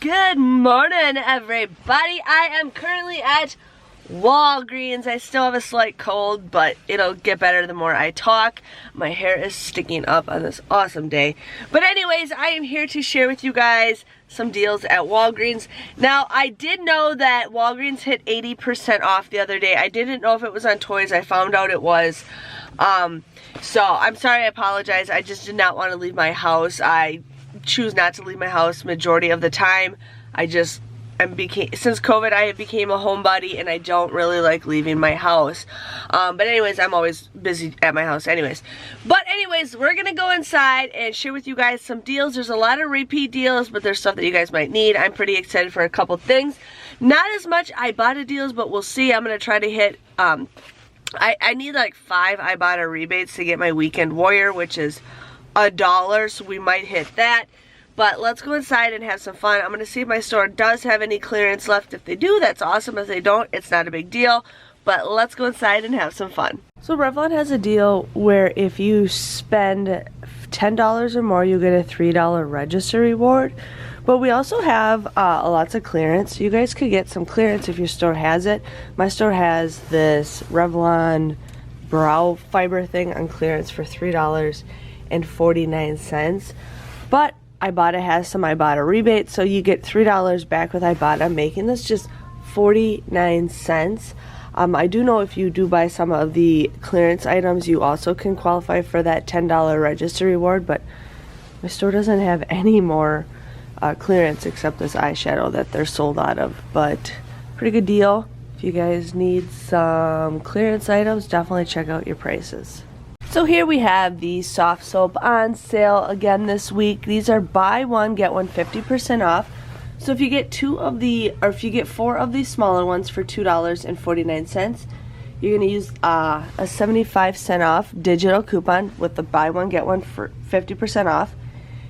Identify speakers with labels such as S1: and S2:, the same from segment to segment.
S1: Good morning, everybody. I am currently at Walgreens. I still have a slight cold, but it'll get better the more I talk. My hair is sticking up on this awesome day. But anyways, I am here to share with you guys some deals at Walgreens. Now, I did know that Walgreens hit 80% off the other day. I didn't know if it was on toys. I found out it was. So I'm sorry, I apologize. I just did not want to leave my house. I choose not to leave my house majority of the time. Since COVID, I became a homebody and I don't really like leaving my house. But anyways, I'm always busy at my house anyways. But anyways, we're gonna go inside and share with you guys some deals. There's a lot of repeat deals, but there's stuff that you guys might need. I'm pretty excited for a couple things. Not as much IBOTTA deals, but we'll see. I'm gonna try to hit, I need like 5 IBOTTA rebates to get my Weekend Warrior, which is $1, so we might hit that. But let's go inside and have some fun. I'm going to see if my store does have any clearance left. If they do, that's awesome. If they don't, it's not a big deal. But let's go inside and have some fun. So Revlon has a deal where if you spend $10 or more, you get a $3 register reward. But we also have lots of clearance. You guys could get some clearance if your store has it. My store has this Revlon brow fiber thing on clearance for $3.49. But IBOTTA has some IBOTTA rebates, so you get $3 back with IBOTTA, making this just 49 cents. I do know if you do buy some of the clearance items, you also can qualify for that $10 register reward, but my store doesn't have any more clearance except this eyeshadow that they're sold out of. But pretty good deal. If you guys need some clearance items, definitely check out your prices. So here we have the soft soap on sale again this week. These are buy one, get one 50% off. So if you get 4 of these smaller ones for $2.49, you're going to use a 75-cent off digital coupon with the buy one, get one for 50% off.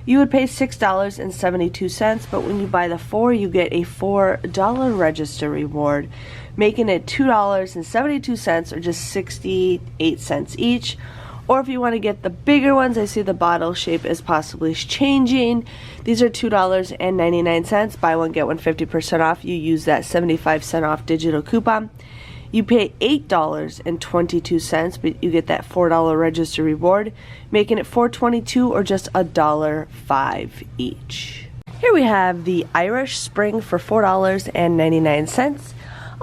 S1: You would pay $6.72, but when you buy the 4, you get a $4 register reward, making it $2.72 or just 68 cents each. Or if you want to get the bigger ones, I see the bottle shape is possibly changing. These are $2.99. Buy one, get one 50% off. You use that 75-cent off digital coupon. You pay $8.22, but you get that $4 register reward, making it $4.22 or just $1.05 each. Here we have the Irish Spring for $4.99.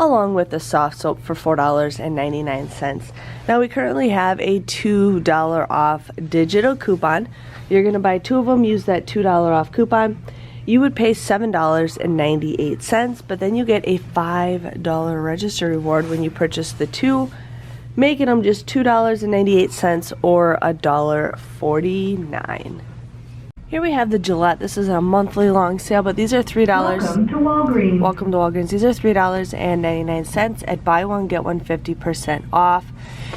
S1: along with the soft soap for $4.99. Now we currently have a $2 off digital coupon. You're going to buy 2 of them, use that $2 off coupon. You would pay $7.98, but then you get a $5 register reward when you purchase the 2, making them just $2.98 or $1.49. Here we have the Gillette. This is a monthly long sale, but these are $3.
S2: Welcome to Walgreens.
S1: Welcome to Walgreens. These are $3.99 at buy one, get one 50% off.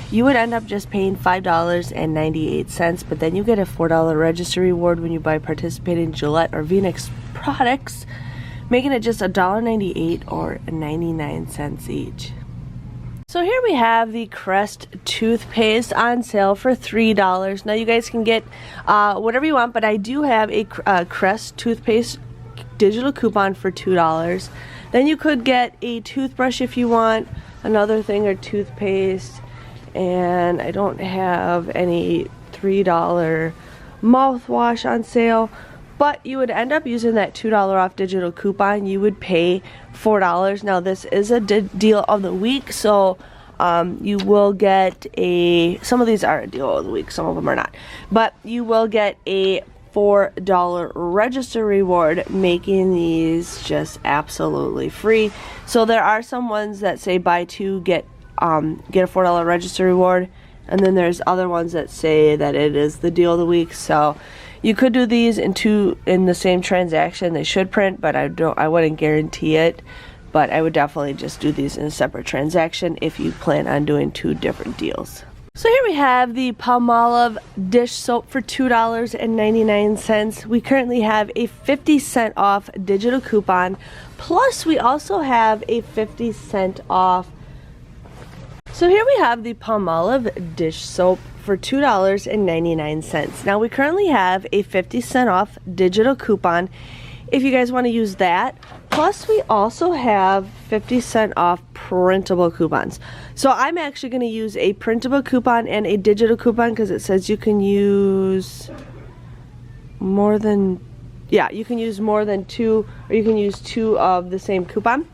S1: You would end up just paying $5.98, but then you get a $4 register reward when you buy participating Gillette or Venus products, making it just $1.98 or 99 cents each. So here we have the Crest toothpaste on sale for $3. Now you guys can get whatever you want, but I do have a Crest toothpaste digital coupon for $2. Then you could get a toothbrush if you want, another thing, or toothpaste. And I don't have any $3 mouthwash on sale. But you would end up using that $2 off digital coupon. You would pay $4. Now this is a deal of the week, so you will get some of these are a deal of the week, some of them are not. But you will get a $4 register reward, making these just absolutely free. So there are some ones that say buy 2, get a $4 register reward. And then there's other ones that say that it is the deal of the week. So you could do these in the same transaction. They should print, but I wouldn't guarantee it. But I would definitely just do these in a separate transaction if you plan on doing 2 different deals. So here we have the Palmolive dish soap for $2.99. We currently have a 50-cent off digital coupon. Plus we also have a 50-cent off. So here we have the Palmolive dish soap for $2.99. Now we currently have a 50-cent off digital coupon, if you guys want to use that. Plus we also have 50% off printable coupons. So I'm actually going to use a printable coupon and a digital coupon because it says you can use more than, yeah, you can use more than two, or you can use two of the same coupon.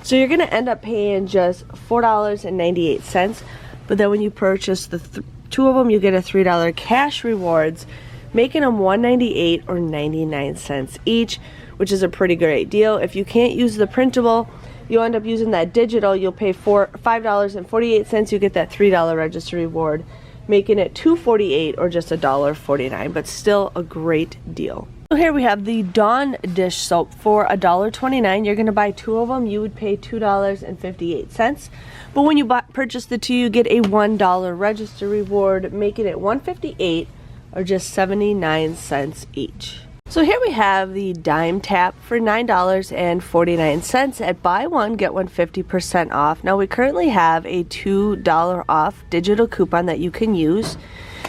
S1: So you're going to end up paying just $4.98, but then when you purchase the two of them, you get a $3 cash rewards, making them $1.98 or 99 cents each, which is a pretty great deal. If you can't use the printable, you end up using that digital, you'll pay $5.48, you get that $3 register reward, making it $2.48 or just $1.49, but still a great deal. So here we have the Dawn dish soap for $1.29. You're going to buy two of them, you would pay $2.58. But when you purchase the two, you get a $1 register reward, making it $1.58 or just 79 cents each. So here we have the Dime Tap for $9.49 at buy one, get one 50% off. Now we currently have a $2 off digital coupon that you can use.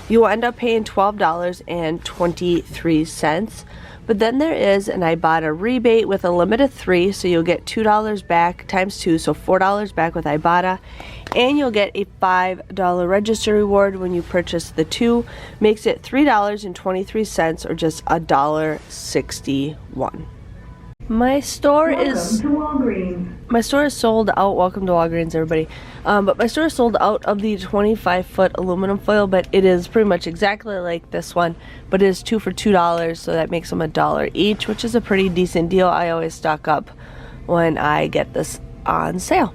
S1: You will end up paying $12.23. But then there is an IBOTTA rebate with a limit of 3, so you'll get $2 back times 2, so $4 back with IBOTTA. And you'll get a $5 register reward when you purchase the two. Makes it $3.23 or just $1.61. My store is sold out. Welcome to Walgreens, everybody. But my store is sold out of the 25-foot aluminum foil, but it is pretty much exactly like this one, but it is 2 for $2, so that makes them $1 each, which is a pretty decent deal. I always stock up when I get this on sale.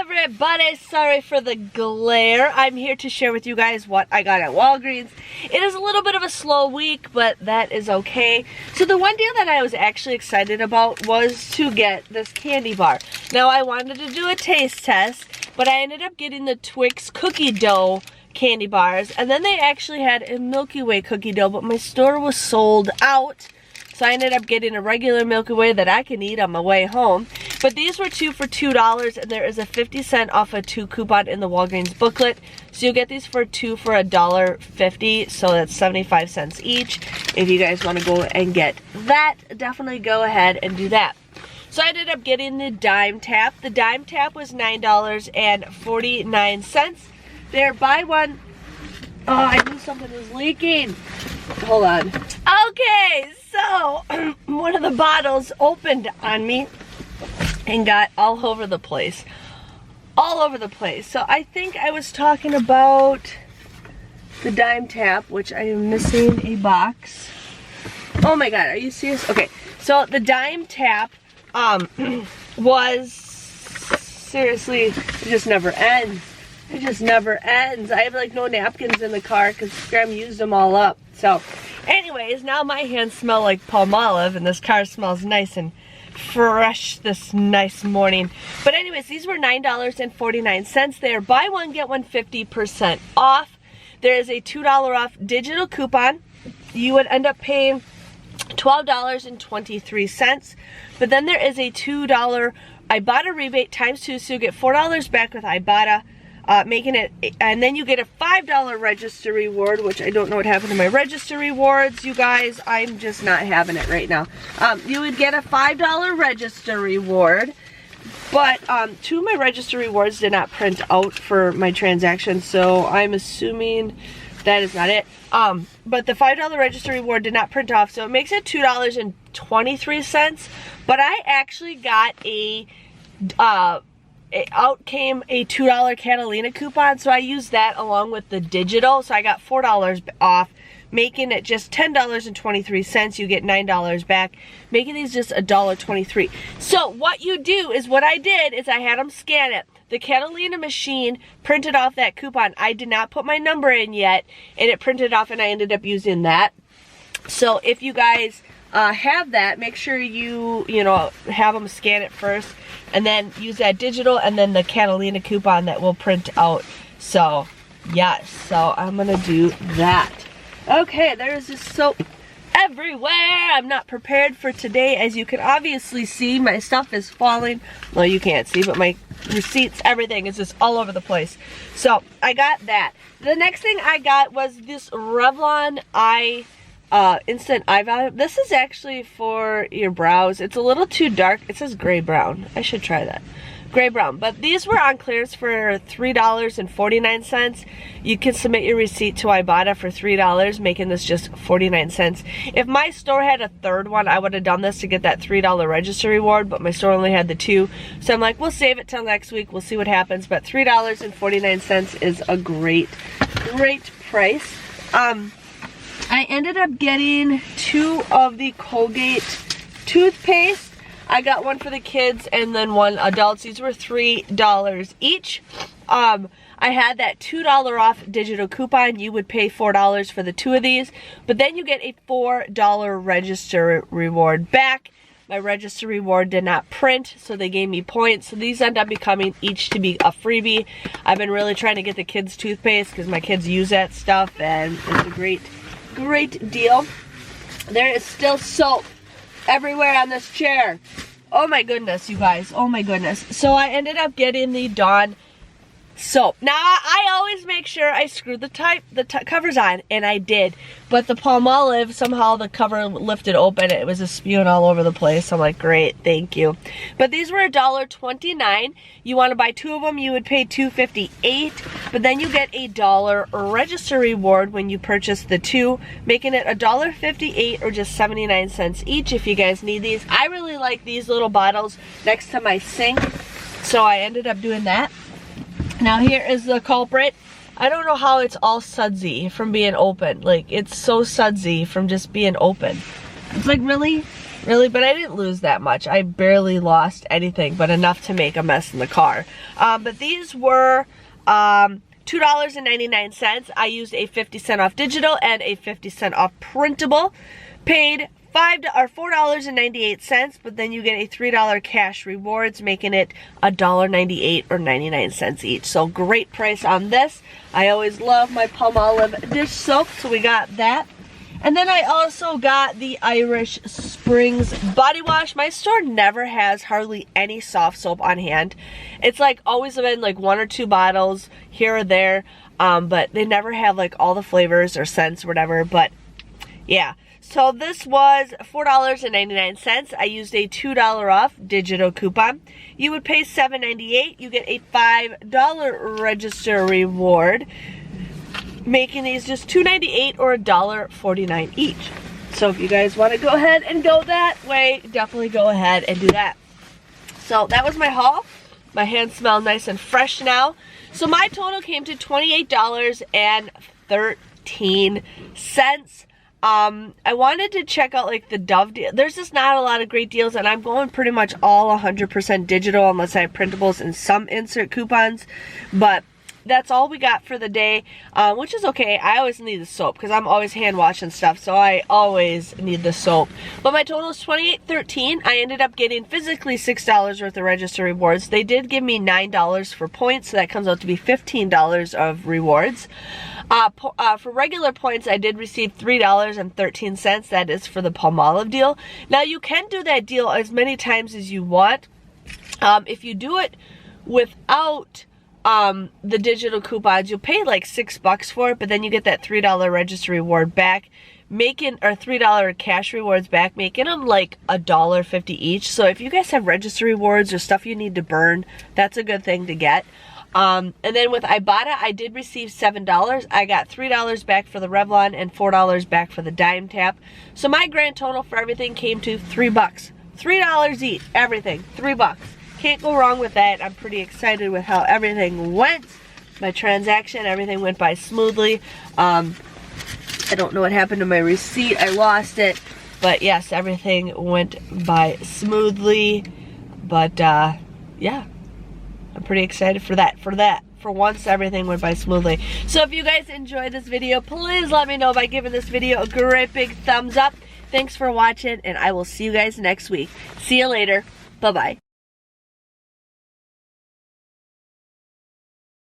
S1: Everybody, sorry for the glare. I'm here to share with you guys what I got at Walgreens. It is a little bit of a slow week, but that is okay. So the one deal that I was actually excited about was to get this candy bar. Now I wanted to do a taste test, but I ended up getting the Twix cookie dough candy bars, and then they actually had a Milky Way cookie dough, but my store was sold out. So I ended up getting a regular Milky Way that I can eat on my way home. But these were 2 for $2, and there is a 50% off a 2 coupon in the Walgreens booklet. So you'll get these for 2 for $1.50, so that's 75 cents each. If you guys want to go and get that, definitely go ahead and do that. So I ended up getting the Dime Tap. The Dime Tap was $9.49. There, buy one. Oh, I knew something was leaking. Hold on. Okay, so one of the bottles opened on me and got all over the place. All over the place. So I think I was talking about the Dime Tap, which I am missing a box. Oh my god, are you serious? Okay, so the Dime Tap was, seriously, it just never ends. It just never ends. I have like no napkins in the car because Graham used them all up. So anyways, now my hands smell like Palmolive and this car smells nice and fresh this nice morning. But anyways, these were $9.49. They are buy one, get one 50% off. There is a $2 off digital coupon. You would end up paying $12.23. But then there is a $2 IBOTTA rebate times 2, so you get $4 back with IBOTTA. Making it, and then you get a $5 register reward, which I don't know what happened to my register rewards, you guys. I'm just not having it right now. You would get a $5 register reward, but 2 of my register rewards did not print out for my transaction, so I'm assuming that is not it. But the $5 register reward did not print off, so it makes it $2.23. But I actually got out came a $2 Catalina coupon, so I used that along with the digital, so I got $4 off, making it just $10.23. You get $9 back, making these just $1.23. So what you do is, what I did is I had them scan it. The Catalina machine printed off that coupon. I did not put my number in yet, and it printed off, and I ended up using that. So if you guys have that, make sure you have them scan it first, and then use that digital, and then the Catalina coupon that will print out. So yes, so I'm gonna do that. Okay, there's this soap everywhere. I'm not prepared for today. As you can obviously see, my stuff is falling. Well, you can't see, but my receipts, everything is just all over the place. So I got that. The next thing I got was this Revlon eye instant eye volume. This is actually for your brows. It's a little too dark. It says gray brown. I should try that. Gray brown. But these were on clearance for $3.49. You can submit your receipt to IBOTTA for $3, making this just 49 cents. If my store had a third one, I would have done this to get that $3 register reward, but my store only had the 2. So I'm like, we'll save it till next week. We'll see what happens. But $3.49 is a great price. I ended up getting 2 of the Colgate toothpaste. I got one for the kids and then one adults. These were $3 each. I had that $2 off digital coupon. You would pay $4 for the 2 of these, but then you get a $4 register reward back. My register reward did not print, so they gave me points. So these end up becoming each to be a freebie. I've been really trying to get the kids toothpaste because my kids use that stuff, and it's a great deal. There is still soap everywhere on this chair. Oh my goodness, you guys. Oh my goodness. So I ended up getting the Dawn soap. Now, I always make sure I screw the covers on, and I did. But the Palmolive, somehow the cover lifted open. It was just spewing all over the place. I'm like, great, thank you. But these were $1.29. You want to buy 2 of them, you would pay $2.58. But then you get a $1 register reward when you purchase the 2, making it $1.58 or just 79 cents each if you guys need these. I really like these little bottles next to my sink, so I ended up doing that. Now here is the culprit. I don't know how it's all sudsy from being open. Like, it's so sudsy from just being open. It's like, really? Really? But I didn't lose that much. I barely lost anything, but enough to make a mess in the car. But these were $2.99. I used a 50-cent off digital and a 50-cent off printable. Paid $4.98, but then you get a $3 cash rewards, making it $1.98 or 99 cents each. So great price on this. I always love my Palmolive dish soap, so we got that. And then I also got the Irish Springs body wash. My store never has hardly any soft soap on hand. It's like always been like 1 or 2 bottles here or there, but they never have like all the flavors or scents or whatever. But yeah. So this was $4.99. I used a $2 off digital coupon. You would pay $7.98. You get a $5 register reward, making these just $2.98 or $1.49 each. So if you guys want to go ahead and go that way, definitely go ahead and do that. So that was my haul. My hands smell nice and fresh now. So my total came to $28.13. I wanted to check out like the Dove deal. There's just not a lot of great deals, and I'm going pretty much all 100% digital unless I have printables and some insert coupons. But that's all we got for the day, which is okay. I always need the soap because I'm always hand washing stuff, so I always need the soap. But my total is $28.13. I ended up getting physically $6 worth of register rewards. They did give me $9 for points, so that comes out to be $15 of rewards. For regular points, I did receive $3.13. That is for the Palmolive deal. Now, you can do that deal as many times as you want. If you do it without the digital coupons, you'll pay like $6 for it, but then you get that $3 register reward back, or $3 cash rewards back, making them like $1.50 each. So if you guys have register rewards or stuff you need to burn, that's a good thing to get. And then with IBOTTA, I did receive $7. I got $3 back for the Revlon and $4 back for the Dime Tap. So my grand total for everything came to $3. $3 each, everything, $3. Can't go wrong with that. I'm pretty excited with how everything went. My transaction, everything went by smoothly. I don't know what happened to my receipt. I lost it. But yes, everything went by smoothly. But yeah. I'm pretty excited for that. For once, everything went by smoothly. So if you guys enjoyed this video, please let me know by giving this video a great big thumbs up. Thanks for watching, and I will see you guys next week. See you later. Bye-bye.